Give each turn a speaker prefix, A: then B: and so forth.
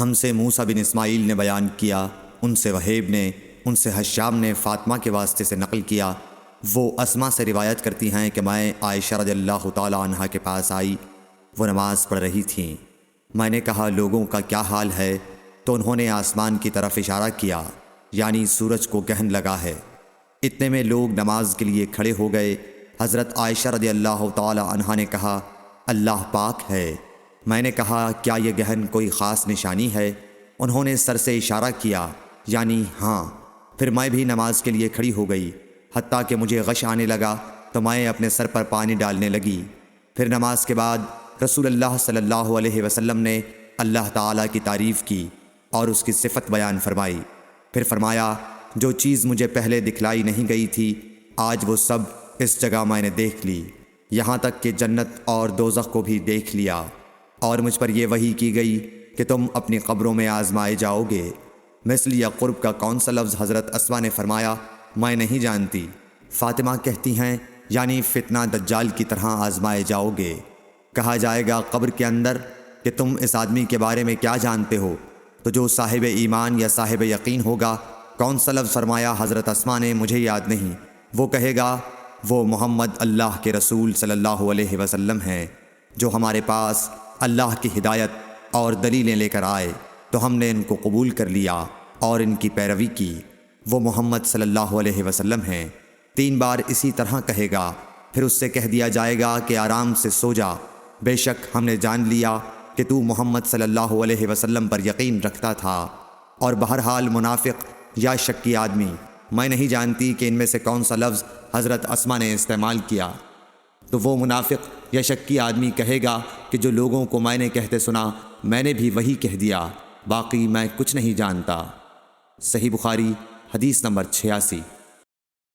A: ہم سے موسیٰ بن اسماعیل نے بیان کیا، ان سے وہیب نے، ان سے حشام نے فاطمہ کے واسطے سے نقل کیا۔ وہ اسما سے روایت کرتی ہیں کہ میں عائشہ رضی اللہ تعالی عنہا کے پاس آئی، وہ نماز پڑھ رہی تھیں۔ میں نے کہا لوگوں کا کیا حال ہے؟ تو انہوں نے آسمان کی طرف اشارہ کیا، یعنی سورج کو گہن لگا ہے۔ اتنے میں لوگ نماز کے لیے کھڑے ہو گئے۔ حضرت عائشہ رضی اللہ تعالی عنہا نے کہا اللہ پاک ہے۔ میں نے کہا کیا یہ گہن کوئی خاص نشانی ہے؟ انہوں نے سر سے اشارہ کیا، یعنی ہاں۔ پھر میں بھی نماز کے لیے کھڑی ہو گئی، حتیٰ کہ مجھے غش آنے لگا تو میں اپنے سر پر پانی ڈالنے لگی۔ پھر نماز کے بعد رسول اللہ صلی اللہ علیہ وسلم نے اللہ تعالیٰ کی تعریف کی اور اس کی صفت بیان فرمائی۔ پھر فرمایا جو چیز مجھے پہلے دکھلائی نہیں گئی تھی آج وہ سب اس جگہ میں نے دیکھ لی، یہاں تک کہ جنت اور دوزخ کو بھی دیکھ لیا، اور مجھ پر یہ وحی کی گئی کہ تم اپنی قبروں میں آزمائے جاؤ گے۔ مثل یا قرب کا کون سا لفظ؟ حضرت اسما نے فرمایا میں نہیں جانتی۔ فاطمہ کہتی ہیں یعنی فتنہ دجال کی طرح آزمائے جاؤ گے۔ کہا جائے گا قبر کے اندر کہ تم اس آدمی کے بارے میں کیا جانتے ہو؟ تو جو صاحب ایمان یا صاحب یقین ہوگا۔ کون سا لفظ فرمایا؟ حضرت اسما نے مجھے یاد نہیں۔ وہ کہے گا وہ محمد اللہ کے رسول صلی اللہ علیہ وسلم ہیں، جو ہمارے پاس اللہ کی ہدایت اور دلیلیں لے کر آئے تو ہم نے ان کو قبول کر لیا اور ان کی پیروی کی۔ وہ محمد صلی اللہ علیہ وسلم ہیں۔ 3 بار اسی طرح کہے گا۔ پھر اس سے کہہ دیا جائے گا کہ آرام سے سو جا، بے شک ہم نے جان لیا کہ تو محمد صلی اللہ علیہ وسلم پر یقین رکھتا تھا۔ اور بہرحال منافق یا شکی آدمی، میں نہیں جانتی کہ ان میں سے کون سا لفظ حضرت اسما نے استعمال کیا۔ تو وہ منافق یا شکی آدمی کہے گا کہ جو لوگوں کو میں نے کہتے سنا میں نے بھی وہی کہہ دیا، باقی میں کچھ نہیں جانتا۔ صحیح بخاری حدیث نمبر 86۔